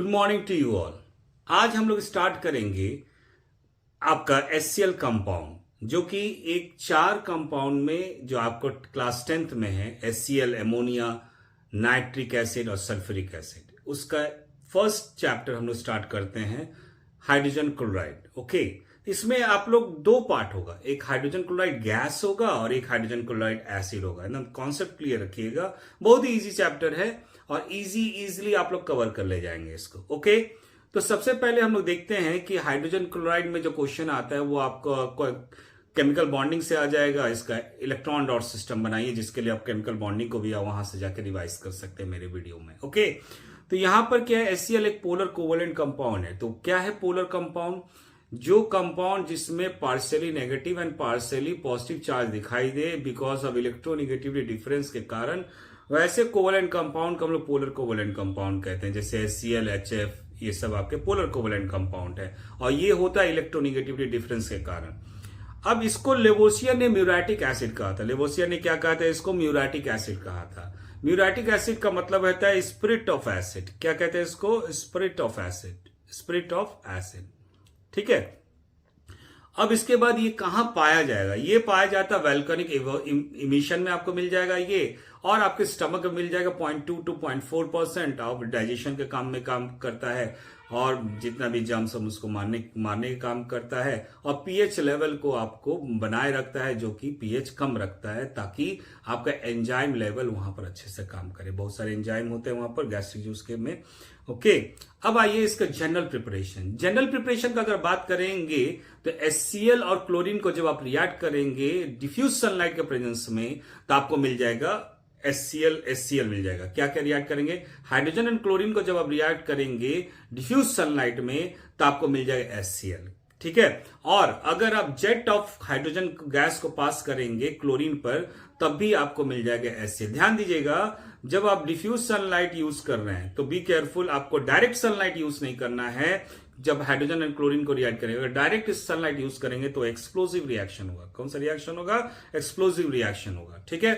Morning to you all. आज हम लोग स्टार्ट करेंगे आपका HCl कंपाउंड, जो कि एक 4 कंपाउंड में जो आपको क्लास 10th में है, HCl, अमोनिया, नाइट्रिक एसिड और सल्फ्यूरिक एसिड। उसका फर्स्ट चैप्टर हम लोग स्टार्ट करते हैं, हाइड्रोजन क्लोराइड। ओके, इसमें आप लोग 2 पार्ट होगा, एक हाइड्रोजन क्लोराइड गैस होगा और एक हाइड्रोजन क्लोराइड एसिड होगा। एकदम कॉन्सेप्ट क्लियर रखिएगा, बहुत ही इजी चैप्टर है और इजीली आप लोग कवर कर ले जाएंगे इसको। ओके, तो सबसे पहले हम लोग देखते हैं कि हाइड्रोजन क्लोराइड में जो क्वेश्चन आता है वो आपको केमिकल बॉन्डिंग से आ जाएगा। इसका इलेक्ट्रॉन डॉट सिस्टम बनाइए, जिसके लिए आप केमिकल बॉन्डिंग को भी वहां से जाकर रिवाइज कर सकते हैं मेरे वीडियो में। ओके, तो यहां पर क्या है, HCl एक पोलर कोवेलेंट कंपाउंड है। तो क्या है पोलर कंपाउंड? जो कंपाउंड जिसमें partially negative and partially positive charge दिखाई दे बिकॉज ऑफ इलेक्ट्रोनेगेटिविटी डिफरेंस के कारण, वैसे कोवेलेंट कंपाउंड को हम लोग पोलर कोवेलेंट कंपाउंड कहते हैं। जैसे HCl, HF, ये सब आपके पोलर कोवेलेंट कंपाउंड है और ये होता है इलेक्ट्रोनेगेटिविटी डिफरेंस के कारण। अब इसको लेवोसियर ने म्यूराटिक एसिड कहा था। लेवोसियर ने क्या कहा था? इसको म्यूराटिक एसिड कहा था। म्यूराटिक एसिड का मतलब होता है स्पिरिट ऑफ एसिड। क्या कहते हैं इसको? Spirit of acid, spirit of acid. ठीक है, अब इसके बाद ये कहां पाया जाएगा? ये पाया जाता है वैल्केनिक इमिशन में, आपको मिल जाएगा ये, और आपके स्टमक में मिल जाएगा 0.2 to 0.4% ऑफ डाइजेशन के काम में काम करता है, और जितना भी जर्म्स हम उसको मारने का काम करता है, और पीएच लेवल को आपको बनाए रखता है, जो कि पीएच कम रखता है, ताकि आपका एंजाइम लेवल वहां पर अच्छे से काम करे। बहुत सारे एंजाइम होते हैं वहां पर गैस्ट्रिक जूस के में। ओके, अब आइए इसका जनरल प्रिपरेशन। जनरल प्रिपरेशन का अगर बात करेंगे तो HCl और क्लोरीन को जब आप रिएक्ट करेंगे डिफ्यूज सनलाइट के प्रेजेंस में, तो आपको मिल जाएगा HCl मिल जाएगा। क्या क्या रिएक्ट करेंगे? हाइड्रोजन एंड क्लोरीन को जब आप रिएक्ट करेंगे डिफ्यूज सनलाइट में, तो आपको मिल जाएगा HCl। ठीक है, और अगर आप जेट ऑफ हाइड्रोजन गैस को पास करेंगे क्लोरीन पर, तब भी आपको मिल जाएगा HCl। ध्यान दीजिएगा, जब आप डिफ्यूज सनलाइट यूज कर रहे हैं तो बी केयरफुल, आपको डायरेक्ट सनलाइट यूज नहीं करना है। जब हाइड्रोजन एंड क्लोरीन को रिएक्ट करेंगे, अगर डायरेक्ट सनलाइट यूज करेंगे तो एक्सप्लोसिव रिएक्शन होगा। कौन सा रिएक्शन होगा? एक्सप्लोसिव रिएक्शन होगा। ठीक है,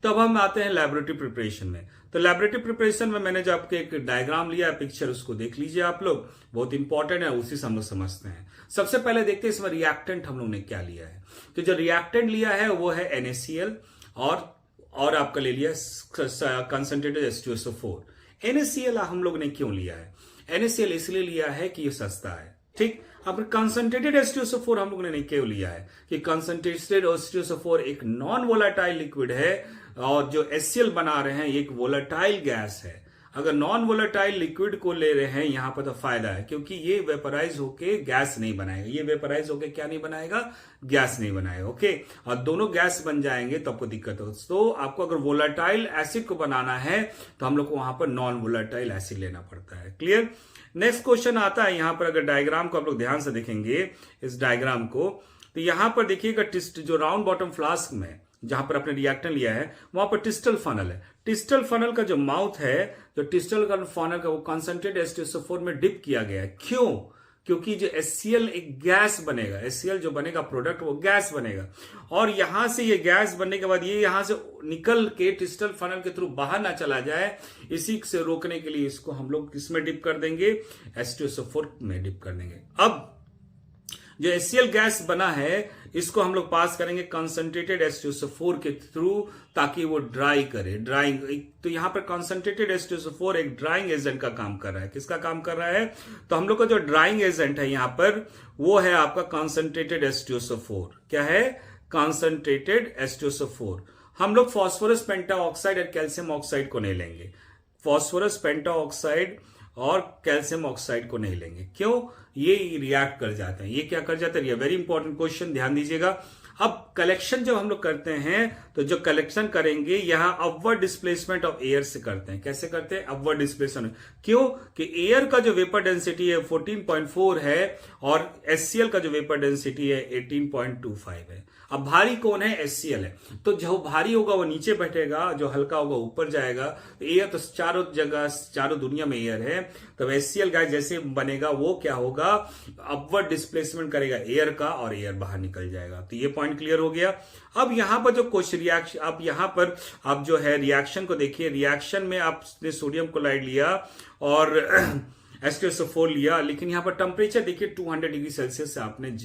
तब हम आते हैं लैबोरेटरी प्रिपरेशन में। तो लैबोरेटरी प्रिपरेशन में मैंने जो आपके एक डायग्राम लिया है, पिक्चर, उसको देख लीजिए आप लोग, बहुत इंपॉर्टेंट है, उसी से हम लोग समझते हैं। सबसे पहले देखते हैं इसमें रिएक्टेंट हम लोग ने क्या लिया है। तो जो रिएक्टेंट लिया है वो है NaCl और आपका ले लिया कंसंट्रेटेड H2SO4। NaCl हम लोग ने क्यों लिया है? NaCl इसलिए लिया है कि ये सस्ता है। ठीक, अब कंसंट्रेटेड H2SO4 हम लोग ने क्यों लिया है? कि कंसंट्रेटेड H2SO4 एक नॉन वोलेटाइल लिक्विड है, और जो HCl बना रहे हैं ये एक वोलेटाइल गैस है। अगर नॉन वोलेटाइल लिक्विड को ले रहे हैं यहां पर, तो फायदा है, क्योंकि ये वेपराइज होके गैस नहीं बनाएगा। ये वेपराइज होके क्या नहीं बनाएगा? गैस नहीं बनाएगा। ओके, और दोनों गैस बन जाएंगे तो आपको दिक्कत हो। तो आपको अगर वोलेटाइल एसिड को बनाना है तो हम लोग को वहां पर नॉन वोलेटाइल एसिड लेना पड़ता है। क्लियर? नेक्स्ट क्वेश्चन आता है यहां पर, अगर डायग्राम को आप लोग ध्यान से देखेंगे, इस डायग्राम को, तो यहां पर देखिएगा जो राउंड बॉटम फ्लास्क में जहां पर आपने रिएक्टेंट लिया है, वहां पर टिस्टल फनल है। टिस्टल फनल का जो माउथ है, जो टिस्टल का फनल का, वो कंसंट्रेटेड H2SO4 में डिप किया गया है। क्यों? क्योंकि जो HCl एक गैस बनेगा, HCl जो बनेगा प्रोडक्ट, वो गैस बनेगा, और यहां से ये गैस बनने के बाद ये यहां से निकल के टिस्टल फनल के थ्रू बाहर ना चला जाए, इसी से रोकने के लिए इसको हम लोग किसमें डिप कर देंगे? H2SO4 में डिप कर देंगे। अब जो HCl गैस बना है, इसको हम लोग पास करेंगे कंसंट्रेटेड H2SO4 के थ्रू, ताकि वो ड्राई करे। ड्राइंग, तो यहां पर कंसंट्रेटेड H2SO4 एक ड्राइंग एजेंट का काम कर रहा है। किसका काम कर रहा है? तो हम लोग का जो ड्राइंग एजेंट है यहां पर, वो है आपका कंसंट्रेटेड H2SO4। क्या है? Concentrated H2SO4। हम लोग फॉस्फोरस पेंटाऑक्साइड और कैल्शियम ऑक्साइड को नहीं लेंगे। फॉस्फोरस पेंटाऑक्साइड और कैल्शियम ऑक्साइड को नहीं लेंगे। क्यों? ये रिएक्ट कर जाते हैं। ये क्या कर जाते हैं? ये वेरी इंपॉर्टेंट क्वेश्चन, ध्यान दीजिएगा। अब कलेक्शन जब हम लोग करते हैं, तो जो कलेक्शन करेंगे यहां अपवर्ड डिस्प्लेसमेंट ऑफ एयर से करते हैं। कैसे करते हैं? Upward displacement. क्यों? कि एयर का जो वेपर डेंसिटी है 14.4 है, और HCl का जो वेपर डेंसिटी है 18.25 है। अब भारी कौन है? HCl है। तो जो भारी होगा वो नीचे बैठेगा, जो हल्का होगा ऊपर जाएगा। तो एयर तो चारों जगह, चारों दुनिया में एयर है, तो HCl गैस जैसे बनेगा वो क्या होगा? अपवर्ड डिस्प्लेसमेंट करेगा एयर का, और एयर बाहर निकल जाएगा। तो ये पॉइंट क्लियर हो गया। अब यहां पर जो क्वेश्चन रिएक्शन, आप यहां पर आप जो है रिएक्शन को देखिए। रिएक्शन में आपने सोडियम क्लोराइड लिया और H2SO4 लिया, लेकिन यहां पर टेम्परेचर देखिए 200 डिग्री सेल्सियस से आपने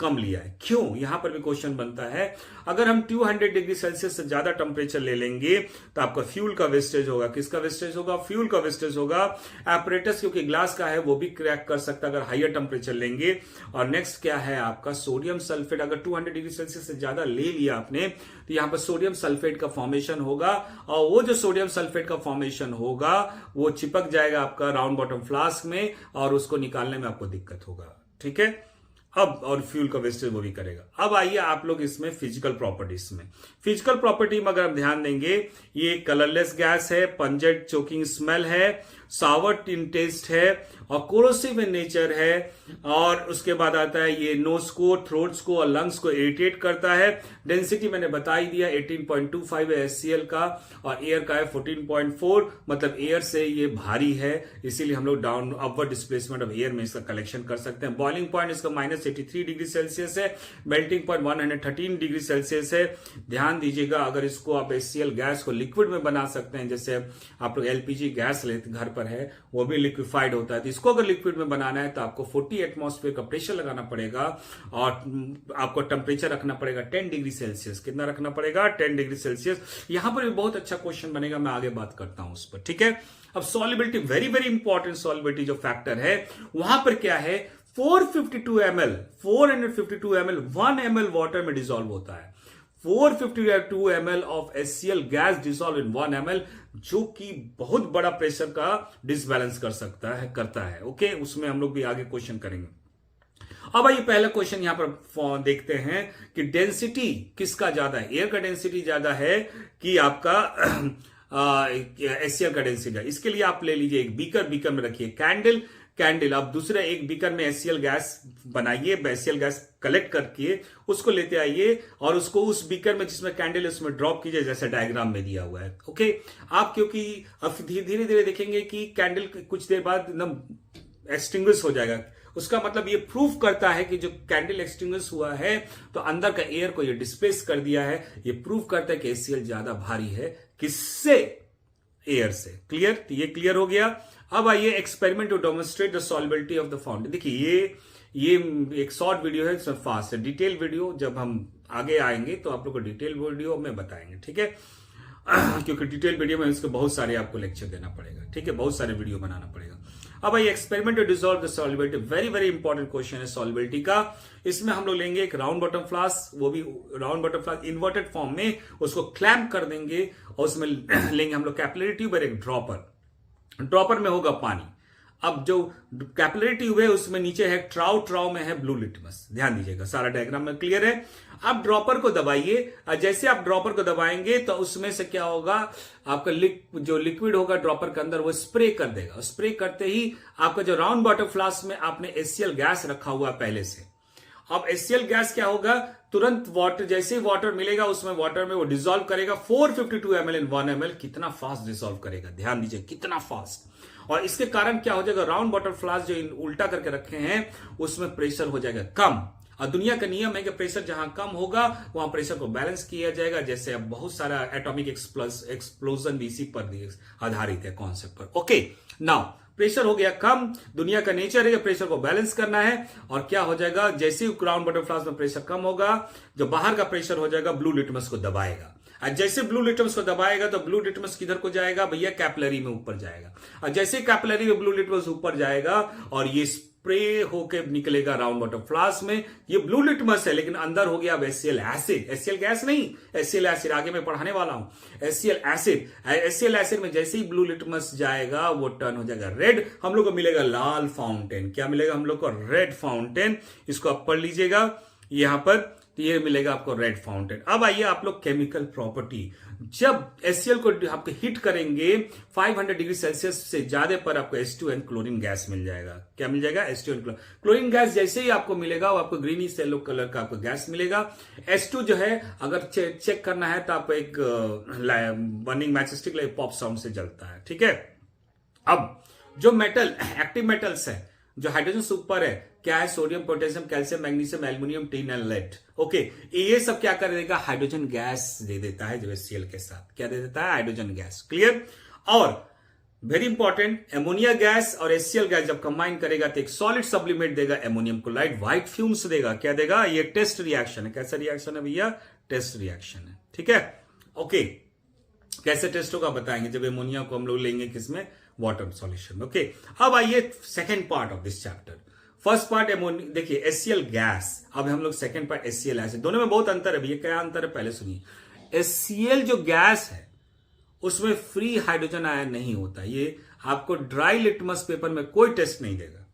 कम लिया है। क्यों? यहां पर भी क्वेश्चन बनता है, अगर हम 200 डिग्री सेल्सियस से ज्यादा टेम्परेचर ले लेंगे तो आपका फ्यूल का वेस्टेज होगा। किसका वेस्टेज होगा? फ्यूल का वेस्टेज होगा। एपरेटस क्योंकि ग्लास का है वो भी क्रैक कर सकता है अगर हाइयर टेम्परेचर लेंगे। और नेक्स्ट क्या है आपका सोडियम सल्फेट। अगर 200 डिग्री सेल्सियस से ज्यादा ले लिया आपने तो यहां पर सोडियम सल्फेट का फॉर्मेशन होगा, और वो जो सोडियम सल्फेट का फॉर्मेशन होगा वो चिपक जाएगा आपका राउंड बॉटम फ्लास्क में, और उसको निकालने में आपको दिक्कत होगा। ठीक है, अब और फ्यूल का वेस्टेज वो भी करेगा। अब आइए आप लोग इसमें फिजिकल प्रॉपर्टीज में। फिजिकल प्रॉपर्टी में अगर हम ध्यान देंगे, ये कलरलेस गैस है, पंजेंट चोकिंग स्मेल है, सावर इन टेस्ट है, और कोरोसिव इन नेचर है। और उसके बाद आता है ये नोज को, थ्रोट्स को और लंग्स को इरिटेट करता है। डेंसिटी मैंने बता ही दिया 18.25 है HCl का, और एयर का है 14.4, मतलब एयर से ये भारी है, इसीलिए हम लोग down upward displacement of air में इसका कलेक्शन कर सकते हैं। बॉइलिंग पॉइंट इसका -83 डिग्री सेल्सियस है, मेल्टिंग पॉइंट 113 डिग्री सेल्सियस है। ध्यान दीजिएगा, अगर इसको आप HCl गैस को लिक्विड में बना सकते हैं, जैसे आप लोग LPG गैस लेते घर पर है, वो भी लिक्विफाइड होता है, तो इसको अगर लिक्विड में बनाना है तो आपको 40 एटमॉस्फेयर का प्रेशर लगाना पड़ेगा, और आपको टेम्परेचर रखना पड़ेगा 10 डिग्री सेल्सियस। कितना रखना पड़ेगा? 10 डिग्री सेल्सियस। यहां पर भी बहुत अच्छा क्वेश्चन बनेगा, मैं आगे बात करता हूं उस पर। ठीक है, अब solubility, very very important solubility जो फैक्टर है वहां पर क्या है, 452 ml 1 ml वाटर में डिसॉल्व होता है। 452 ml of HCl gas dissolve in 1 ml, जो कि बहुत बड़ा प्रेशर का डिसबैलेंस करता है। ओके, उसमें हम लोग भी आगे क्वेश्चन करेंगे। अब आइए पहला क्वेश्चन यहां पर देखते हैं कि डेंसिटी किसका ज्यादा है। एयर का डेंसिटी ज्यादा है कि आपका HCl का डेंसिटी है। इसके लिए आप ले लीजिए एक बीकर में रखिए कैंडल। अब दूसरे एक बीकर में HCl गैस बनाइए, HCl गैस कलेक्ट करके उसको लेते आइए, और उसको उस बीकर में जिसमें कैंडल है उसमें ड्रॉप कीजिए, जैसे डायग्राम में दिया हुआ है। ओके, आप क्योंकि अब धीरे धीरे देखेंगे कि कैंडल कुछ देर बाद एकदम एक्सटिंग्विश हो जाएगा, उसका मतलब ये प्रूफ करता है कि जो कैंडल एक्सटिंग्विश हुआ है तो अंदर का एयर को ये डिस्प्लेस कर दिया है। ये प्रूफ करता है कि HCl ज्यादा भारी है, किससे? एयर से। क्लियर? तो ये क्लियर हो गया। अब आइए experiment to demonstrate the solubility of the fountain. देखिए ये एक शॉर्ट वीडियो है, फास्ट है। डिटेल वीडियो जब हम आगे आएंगे तो आप लोग को डिटेल वीडियो में बताएंगे। ठीक है, क्योंकि डिटेल वीडियो में इसके बहुत सारे आपको लेक्चर देना पड़ेगा। ठीक है, बहुत सारे वीडियो बनाना पड़ेगा। अब आइए experiment to dissolve the solubility, very very important question है सॉल्युबिलिटी का। इसमें हम लोग लेंगे एक राउंड बॉटम फ्लास्क, वो भी round bottom flask inverted form में, उसको क्लैंप कर देंगे, और उसमें लेंगे हम लोग कैपिलरी ट्यूब और एक ड्रॉपर में होगा पानी। अब जो कैपिलरी ट्यूब है उसमें नीचे है ट्राउ में है ब्लू लिटमस। ध्यान दीजिएगा, सारा डायग्राम में क्लियर है। अब ड्रॉपर को दबाइए, जैसे आप ड्रॉपर को दबाएंगे तो उसमें से क्या होगा, आपका जो लिक्विड होगा ड्रॉपर के अंदर वो स्प्रे कर देगा। स्प्रे करते ही आपका जो राउंड बॉटम फ्लास्क में आपने HCl गैस रखा हुआ पहले से, अब HCl गैस क्या होगा, तुरंत वाटर, जैसे ही वाटर मिलेगा उसमें वाटर में वो डिसॉल्व करेगा 452 ml इन 1 ml। कितना फास्ट डिसॉल्व करेगा, ध्यान दीजिए कितना फास्ट। और इसके कारण क्या हो जाएगा, राउंड बॉटम फ्लास्क जो उल्टा करके रखे हैं उसमें प्रेशर हो जाएगा कम। और दुनिया का नियम है कि प्रेशर जहां कम होगा वहां प्रेशर को बैलेंस किया जाएगा। जैसे अब बहुत सारा एटॉमिक एक्सप्लोजन भी इसी पर आधारित है कॉन्सेप्ट पर। ओके, नाउ प्रेशर हो गया कम, दुनिया का नेचर है कि प्रेशर को बैलेंस करना है। और क्या हो जाएगा, जैसे ही राउंड बॉटम फ्लास्क में प्रेशर कम होगा, जो बाहर का प्रेशर हो जाएगा ब्लू लिटमस को दबाएगा। और जैसे ब्लू लिटमस को दबाएगा तो ब्लू लिटमस किधर को जाएगा भैया, कैपिलरी में ऊपर जाएगा। और जैसे कैपिलरी में ब्लू लिटमस ऊपर जाएगा और ये स्प्रे होकर निकलेगा राउंड बॉटम फ्लास्क में, ये ब्लू लिटमस है, लेकिन अंदर हो गया HCl एसिड। HCl गैस नहीं, HCl एसिड, आगे मैं पढ़ाने वाला हूं। HCl एसिड, HCl एसिड में जैसे ही ब्लू लिटमस जाएगा वो टर्न हो जाएगा रेड, हम लोग को मिलेगा लाल फाउंटेन। क्या मिलेगा हम लोग को, रेड फाउंटेन। इसको आप पढ़ लीजिएगा यहां पर, तो ये मिलेगा आपको रेड फाउंटेन। अब आइए आप लोग केमिकल प्रॉपर्टी, जब HCl को आपको हिट करेंगे 500 डिग्री सेल्सियस से ज्यादा पर आपको H2N क्लोरीन गैस मिल जाएगा। क्या मिल जाएगा, H2N क्लोरीन गैस। जैसे ही आपको मिलेगा वो आपको ग्रीनिश येलो कलर का आपको गैस मिलेगा। H2 जो है अगर चेक करना है तो आपको एक बर्निंग मैचस्टिक पॉप साउंड से जलता है। ठीक है, अब जो मेटल, एक्टिव मेटल्स है, जो हाइड्रोजन से ऊपर है, क्या है, sodium, potassium, calcium, magnesium, aluminium, tin and lead. Okay, ये सब क्या कर देगा, हाइड्रोजन गैस दे देता है जो HCl के साथ। क्या दे देता है, हाइड्रोजन गैस। क्लियर। और वेरी इंपॉर्टेंट, एमोनिया गैस और HCl गैस जब कंबाइन करेगा तो एक सॉलिड सब्लिमेट देगा, एमोनियम क्लोराइड, व्हाइट फ्यूम्स देगा। क्या देगा? ये टेस्ट रिएक्शन है। कैसा रिएक्शन है भैया? टेस्ट रिएक्शन है। ठीक है, ओके। कैसे टेस्ट होगा बताएंगे जब एमोनिया को हम लोग लेंगे किसमें? वाटर सॉल्यूशन में। ओके, अब आइए second part of this chapter. First part ammonia, देखिए HCl गैस, अब हम लोग सेकेंड पार्ट HCl एसिड। दोनों में बहुत अंतर है भैया। क्या अंतर है पहले सुनिए। HCl जो गैस है उसमें फ्री हाइड्रोजन आयन नहीं होता। ये आपको ड्राई लिटमस पेपर में कोई टेस्ट नहीं देगा,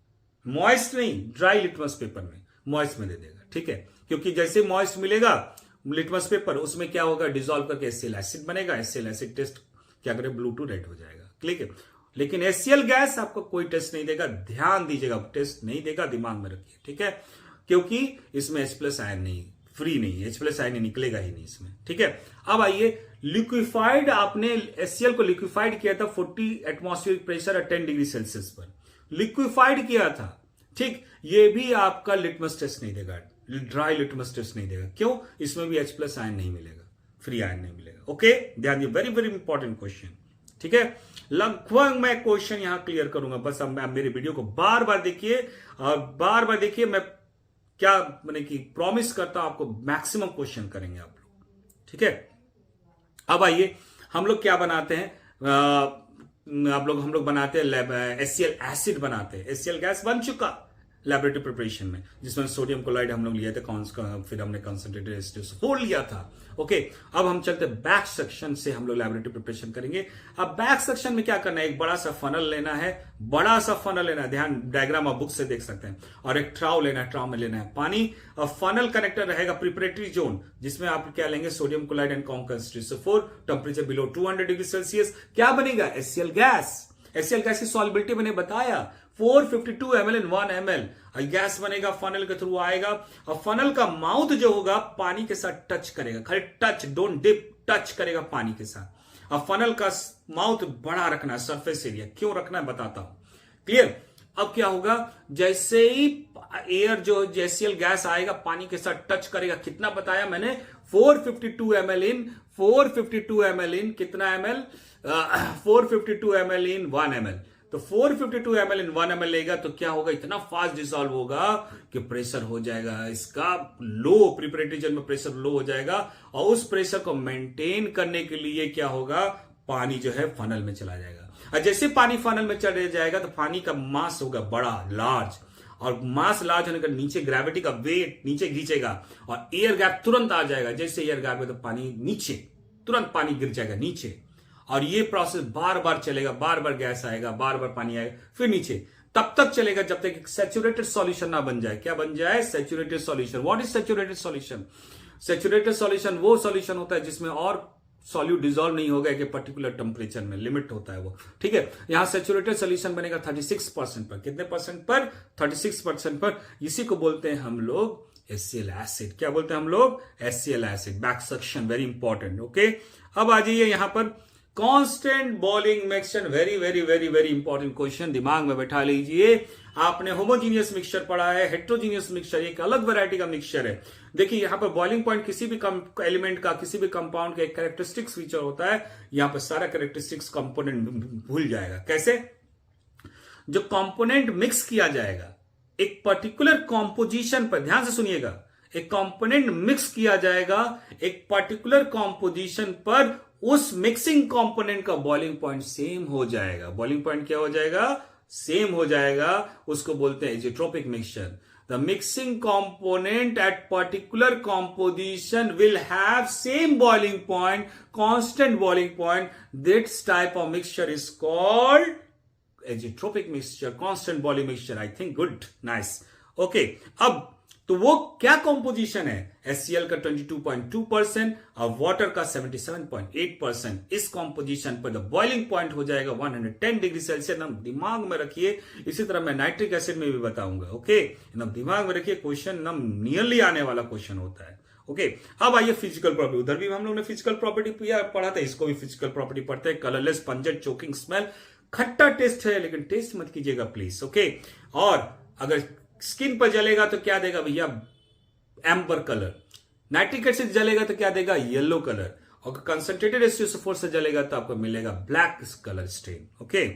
मॉइस्ट नहीं, ड्राई लिटमस पेपर में, मॉइस्ट में दे देगा। ठीक है, क्योंकि जैसे मॉइस्ट मिलेगा लिटमस पेपर, उसमें क्या होगा? डिसॉल्व करके HCl एसिड बनेगा। HCl एसिड टेस्ट क्या करे? ब्लू टू रेड हो जाएगा। क्लिक है। लेकिन HCl गैस आपको कोई टेस्ट नहीं देगा, ध्यान दीजिएगा, टेस्ट नहीं देगा, दिमाग में रखिए। ठीक है, क्योंकि इसमें H+ आयन नहीं, फ्री नहीं, H+ आयन निकलेगा ही नहीं इसमें। ठीक है, अब आइए लिक्विफाइड, आपने HCl को लिक्विफाइड किया था 40 एटमॉस्फेरिक प्रेशर और 10 डिग्री सेल्सियस पर लिक्विफाइड किया था। ठीक, ये भी आपका लिटमस टेस्ट नहीं देगा, ड्राई लिटमस टेस्ट नहीं देगा। क्यों? इसमें भी H+ आयन नहीं मिलेगा, फ्री आयन नहीं मिलेगा। ओके, ध्यान दिए, वेरी वेरी इंपॉर्टेंट क्वेश्चन। ठीक है, लगभग मैं क्वेश्चन यहां क्लियर करूंगा, बस अब मेरे वीडियो को बार बार देखिए और बार बार देखिए। मैं क्या मैंने कि प्रॉमिस करता हूं आपको मैक्सिमम क्वेश्चन करेंगे आप लोग। ठीक है, अब आइए हम लोग क्या बनाते हैं, हम लोग बनाते हैं HCl एसिड बनाते हैं। HCl गैस बन चुका लैबोरेटरी प्रिपरेशन में, जिसमें सोडियम क्लोराइड हम लोग लिए थे, फिर हमने कंसंट्रेटेड H2SO4 लिया था। ओके, अब हम चलते बैक सेक्शन से हम लोग लैबोरेटरी प्रिपरेशन करेंगे। अब बैक सेक्शन में क्या करना है? एक बड़ा सा फनल लेना है, बड़ा सा फनल लेना है, ध्यान, डायग्राम आप बुक से देख सकते हैं। और एक ट्राउ लेना है, ट्राउ में लेना है पानी, और फनल कनेक्टर रहेगा प्रिपरेटरी जोन, जिसमें आप क्या लेंगे? Sodium chloride and H2SO4, temperature below 200 degree Celsius. क्या बनेगा? HCl gas. HCl गैस की सॉल्युबिलिटी मैंने बताया 452 ml इन 1 ml। गैस बनेगा, फनल के थ्रू आएगा, और फनल का माउथ जो होगा पानी के साथ टच करेगा, खाली टच, डोंट डिप, टच करेगा पानी के साथ। और फनल का माउथ बड़ा रखना है, सरफेस एरिया। क्यों रखना है बताता हूं, क्लियर। अब क्या होगा? जैसे ही एयर जो HCl गैस आएगा पानी के साथ टच करेगा, कितना बताया मैंने? 452 ml इन 452 ml इन कितना ml? 452 ml इन 1 ml। तो 452 ml इन 1 ml लेगा तो क्या होगा? इतना फास्ट डिसॉल्व होगा कि प्रेशर हो जाएगा इसका लो, प्रिपरेटरी जोन में प्रेशर लो हो जाएगा। और उस प्रेशर को मेंटेन करने के लिए क्या होगा? पानी जो है फनल में चला जाएगा। और जैसे पानी फनल में चले जाएगा तो पानी का मास होगा बड़ा, लार्ज, और मास लार्ज होने का नीचे ग्रेविटी का वेट नीचे खींचेगा और एयर गैप तुरंत आ जाएगा। जैसे एयर गैप है तो पानी नीचे, तुरंत पानी गिर जाएगा नीचे। और ये प्रोसेस बार बार चलेगा, बार बार गैस आएगा, बार बार पानी आएगा, फिर नीचे, तब तक चलेगा जब तक सैचुरेटेड सॉल्यूशन ना बन जाए। क्या बन जाए? Saturated solution. What is saturated solution? Saturated solution वो सॉल्यूशन होता है जिसमें और सॉल्यूट डिसॉल्व नहीं होगा, एक पर्टिकुलर टेम्परेचर में, लिमिट होता है वो। ठीक है, यहां सैचुरेटेड सॉल्यूशन बनेगा 36% पर। कितने परसेंट पर? 36% पर। इसी को बोलते हैं हम लोग HCl एसिड। क्या बोलते हैं हम लोग? HCl acid. Back section very important. Okay, अब आ जाइए यहां पर constant boiling mixture. Very very very very important question, दिमाग में बैठा लीजिए। आपने होमोजीनियस मिक्सचर पढ़ा है, हेट्रोजीनियस मिक्सचर एक अलग वैरायटी का मिक्सचर है। देखिए यहां पर बॉइलिंग पॉइंट किसी भी एलिमेंट का, किसी भी कंपाउंड का एक कैरेक्टरिस्टिक्स फीचर होता है। यहां पर सारा कैरेक्टरिस्टिक्स कंपोनेंट भूल जाएगा। कैसे? जो कंपोनेंट मिक्स किया जाएगा एक पर्टिकुलर कॉम्पोजिशन पर, ध्यान से सुनिएगा, एक कंपोनेंट मिक्स किया जाएगा एक पर्टिकुलर कॉम्पोजिशन पर, उस मिक्सिंग कंपोनेंट का बॉइलिंग पॉइंट सेम हो जाएगा। बॉइलिंग पॉइंट क्या हो जाएगा? सेम हो जाएगा। उसको बोलते हैं azeotropic mixture. The mixing component at particular composition will have same boiling point, constant boiling point. This type of mixture is called azeotropic mixture, constant boiling mixture. I think good, nice. Okay, अब तो वो क्या composition है? HCl का 22.2% और water का 77.8%। इस composition पर द बॉइलिंग पॉइंट हो जाएगा 110 डिग्री सेल्सियस। एकदम दिमाग में रखिए। इसी तरह मैं नाइट्रिक एसिड में भी बताऊंगा। ओके, एकदम दिमाग में रखिए, क्वेश्चन एकदम नियरली आने वाला क्वेश्चन होता है। ओके, अब आइए फिजिकल प्रॉपर्टी। उधर भी हम लोग ने फिजिकल प्रॉपर्टी पढ़ा था, इसको भी फिजिकल प्रॉपर्टी पढ़ते हैं। कलरलेस, पंजेंट, चोकिंग स्मेल, खट्टा टेस्ट है लेकिन टेस्ट मत कीजिएगा प्लीज। ओके, और अगर स्किन पर जलेगा तो क्या देगा भैया? Amber colour. नाइट्रिक एसिड जलेगा तो क्या देगा? Yellow colour. और कंसंट्रेटेड H2SO4 से जलेगा तो आपको मिलेगा ब्लैक कलर स्टेन। ओके,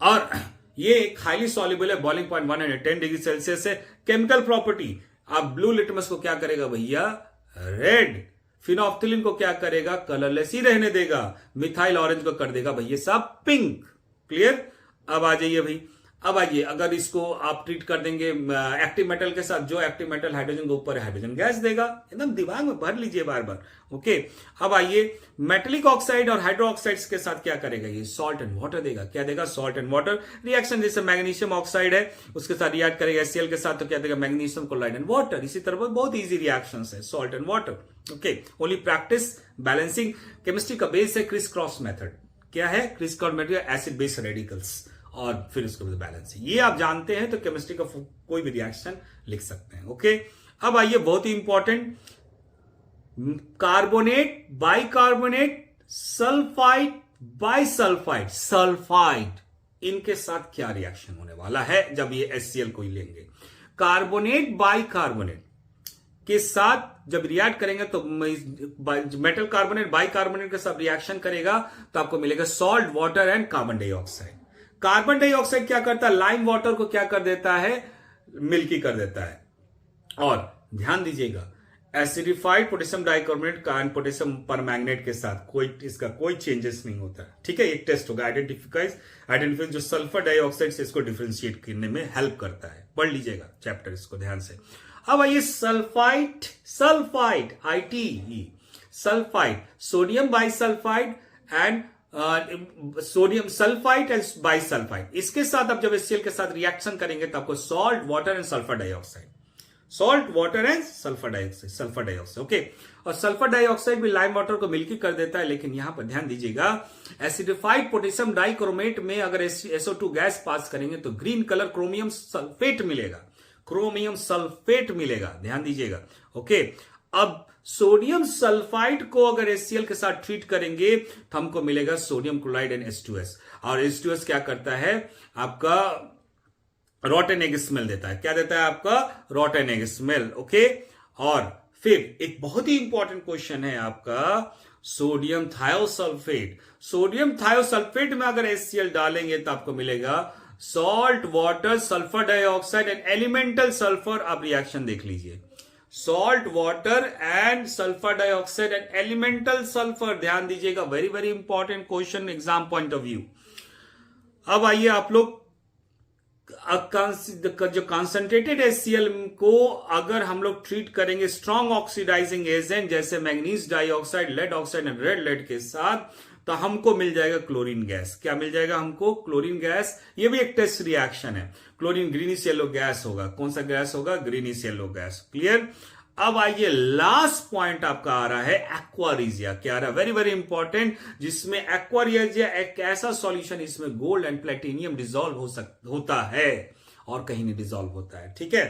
और ये एक हाईली सॉल्युबल है, बॉइलिंग पॉइंट 110 डिग्री सेल्सियस है। केमिकल प्रॉपर्टी, आप ब्लू लिटमस को क्या करेगा भैया, रेड। फिनोफ्थिलीन को क्या करेगा, कलरलेस ही रहने देगा। मिथाइल ऑरेंज को कर देगा भैया सब पिंक। क्लियर। अब आ जाइए भाई, अब आइए, अगर इसको आप ट्रीट कर देंगे एक्टिव मेटल के साथ, जो एक्टिव मेटल हाइड्रोजन के ऊपर हाइड्रोजन गैस देगा, एकदम दिमाग में भर लीजिए बार बार। ओके, अब आइए, मेटेलिक ऑक्साइड और हाइड्रो ऑक्साइड्स के साथ क्या करेगा, ये सॉल्ट एंड वाटर देगा। क्या देगा, सॉल्ट एंड वाटर। रिएक्शन जैसे मैग्नीशियम ऑक्साइड है उसके साथ रिएक्ट करेगा HCl के साथ, तो क्या देगा, मैग्नीशियम क्लोराइड एंड वाटर। इसी तरह बहुत इजी रिएक्शन है, salt and water. Okay, only practice balancing. Chemistry का बेस है क्रिस क्रॉस मेथड। क्या है, criss cross method, acid base radicals, और फिर उसके बाद बैलेंस। ये आप जानते हैं तो केमिस्ट्री का कोई भी रिएक्शन लिख सकते हैं। ओके, अब आइए, बहुत ही important, carbonate, bicarbonate, sulphide, bisulphide, sulphide, इनके साथ क्या रिएक्शन होने वाला है जब ये HCl को ही लेंगे। कार्बोनेट बाइकार्बोनेट के साथ जब रिएक्ट करेंगे तो मेटल कार्बोनेट बाइकार्बोनेट के साथ रिएक्शन करेगा तो आपको मिलेगा salt, water and carbon dioxide. Carbon dioxide क्या करता है, लाइम वाटर को क्या कर देता है, मिल्की कर देता है। और ध्यान दीजिएगा, एसिडिफाइड पोटेशियम डाइकार्बोनेट का पोटेशियम परमैंगनेट के साथ इसका कोई चेंजेस नहीं होता है। ठीक है, एक टेस्ट होगा, आइडेंटिफाई जो सल्फर डाइऑक्साइड से इसको डिफरेंशिएट करने में हेल्प करता है। पढ़ लीजिएगा चैप्टर इसको ध्यान से। अब आइए, sulphide, sulphide, ITE, sulphide, sodium bisulphide and sodium sulphide and bisulphide. इसके साथ आप जब HCl के साथ रिएक्शन करेंगे तो आपको salt, water and sulphur dioxide, salt, water and sulphur dioxide. Okay, और सल्फर डाइऑक्साइड भी लाइम वाटर को मिल्की कर देता है। लेकिन यहां पर ध्यान दीजिएगा, एसिडिफाइड पोटेशियम डाइक्रोमेट में अगर SO2 गैस पास करेंगे तो ग्रीन कलर क्रोमियम सल्फेट मिलेगा, क्रोमियम सल्फेट मिलेगा, ध्यान दीजिएगा। ओके, अब सोडियम सल्फाइड को अगर HCl के साथ ट्रीट करेंगे तो हमको मिलेगा सोडियम क्लोराइड एंड H2S। और H2S क्या करता है, आपका रॉटन एग स्मेल देता है। क्या देता है, आपका रॉटन एग स्मेल। ओके, और फिर एक बहुत ही इंपॉर्टेंट क्वेश्चन है आपका, सोडियम थायोसल्फेट। सोडियम थायोसल्फेट में अगर HCl डालेंगे तो आपको मिलेगा salt, water, sulphur dioxide and elemental sulphur. आप रिएक्शन देख लीजिए, salt, water and sulphur dioxide and elemental sulphur. ध्यान दीजिएगा, very very important question exam point of view. अब आइए, आप लोग जो कंसंट्रेटेड HCl को अगर हम लोग ट्रीट करेंगे स्ट्रॉन्ग ऑक्सीडाइजिंग एजेंट जैसे manganese dioxide, lead oxide and red lead के साथ, तो हमको मिल जाएगा क्लोरीन गैस। क्या मिल जाएगा हमको, क्लोरीन गैस। ये भी एक टेस्ट रिएक्शन है। क्लोरीन ग्रीनिश येलो गैस होगा। कौन सा गैस होगा, ग्रीनिश येलो गैस। क्लियर। अब आइए, लास्ट पॉइंट आपका आ रहा है एक्वारिजिया। क्या आ रहा है, वेरी वेरी इंपॉर्टेंट, जिसमें एक्वारिजिया एक ऐसा सॉल्यूशन इसमें गोल्ड एंड प्लेटिनियम डिसॉल्व होता है और कहीं नहीं डिसॉल्व होता है। ठीक है,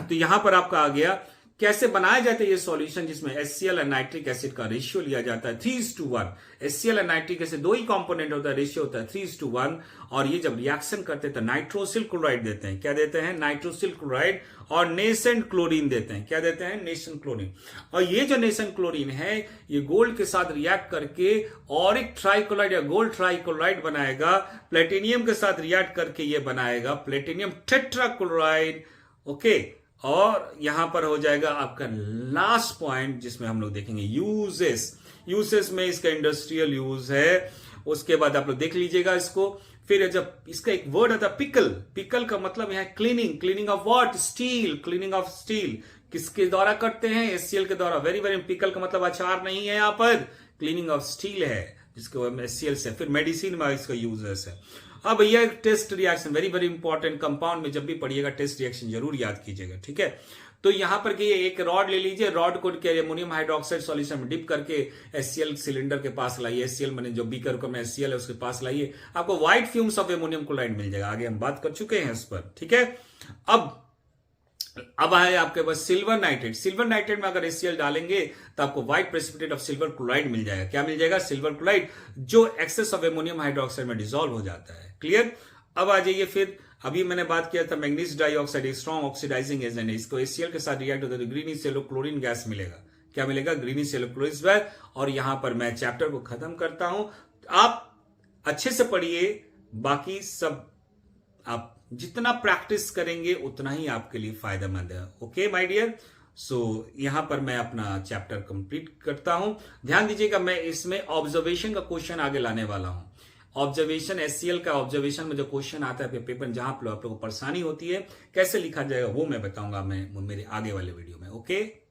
तो यहां पर आपका आ गया कैसे बनाया जाता है ये सॉल्यूशन, जिसमें HCl और नाइट्रिक एसिड का रेशियो लिया जाता है 3:1। HCl और नाइट्रिक एसिड दो ही कंपोनेंट होता है, रेशियो होता है 3:1। और ये जब रिएक्शन करते हैं तो नाइट्रोसिल क्लोराइड देते हैं। क्या देते हैं, नाइट्रोसिल क्लोराइड, और नेसेंट क्लोरीन देते हैं। क्या देते हैं, नेसेंट क्लोरीन। और ये जो नेसेंट क्लोरीन है ये गोल्ड के साथ रिएक्ट करके ऑरिक ट्राइक्लोराइड या गोल्ड ट्राइक्लोराइड बनाएगा। प्लेटिनियम के साथ रिएक्ट करके ये बनाएगा प्लेटिनियम टेट्राक्लोराइड। ओके, और यहां पर हो जाएगा आपका लास्ट पॉइंट जिसमें हम लोग देखेंगे यूजेस में इसका इंडस्ट्रियल यूज है। उसके बाद आप लोग देख लीजिएगा इसको। फिर जब इसका एक वर्ड आता है पिकल का मतलब यहां cleaning of what, steel, cleaning of steel. किसके द्वारा करते हैं, HCl के द्वारा। वेरी वेरी, पिकल का मतलब अचार नहीं है, यहां पर क्लीनिंग ऑफ स्टील है जिसको HCl से। फिर मेडिसिन में इसका यूजेस है। अब भैया एक test reaction, very very important, compound में जब भी पढ़िएगा टेस्ट रिएक्शन जरूर याद कीजिएगा। ठीक है, तो यहां पर एक रॉड ले लीजिए, रॉड को अमोनियम हाइड्रोक्साइड सॉल्यूशन में डिप करके HCl सिलेंडर के पास लाइए। HCl मैंने जो बीकर को में HCl है उसके पास लाइए, आपको white fumes of ammonium chloride मिल जाएगा। आगे हम बात कर चुके हैं इस पर। ठीक है, अब है आपके पास सिल्वर नाइट्रेट में अगर HCl डालेंगे तो आपको white precipitate of silver chloride मिल जाएगा। क्या मिल जाएगा, सिल्वर क्लोराइड, जो एक्सेस ऑफ एमोनियम हाइड्रोक्साइड में डिसॉल्व हो जाता है। क्लियर। अब आ जाइए, फिर अभी मैंने बात किया था मैग्नीज डाइऑक्साइड एक स्ट्रॉन्ग ऑक्सीडाइजिंग एजेंट है। इसको HCl के साथ रिएक्ट होता है तो ग्रीनिश येलो क्लोरीन गैस मिलेगा। क्या मिलेगा, ग्रीनिश येलो क्लोइज बैग। और यहां पर मैं चैप्टर को खत्म करता हूं। आप अच्छे से पढ़िए, बाकी सब आप जितना प्रैक्टिस करेंगे उतना ही आपके लिए फायदेमंद है। ओके माय डियर, सो यहां पर मैं अपना चैप्टर कंप्लीट करता हूं। ध्यान दीजिएगा, मैं इसमें ऑब्जर्वेशन का क्वेश्चन आगे लाने वाला हूं। ऑब्जर्वेशन, एससीएल का ऑब्जर्वेशन में जो क्वेश्चन आता है पेपर, जहां आप लोगों को परेशानी होती है कैसे लिखा जाएगा वो मैं बताऊंगा मैं मेरे आगे वाले वीडियो में। ओके।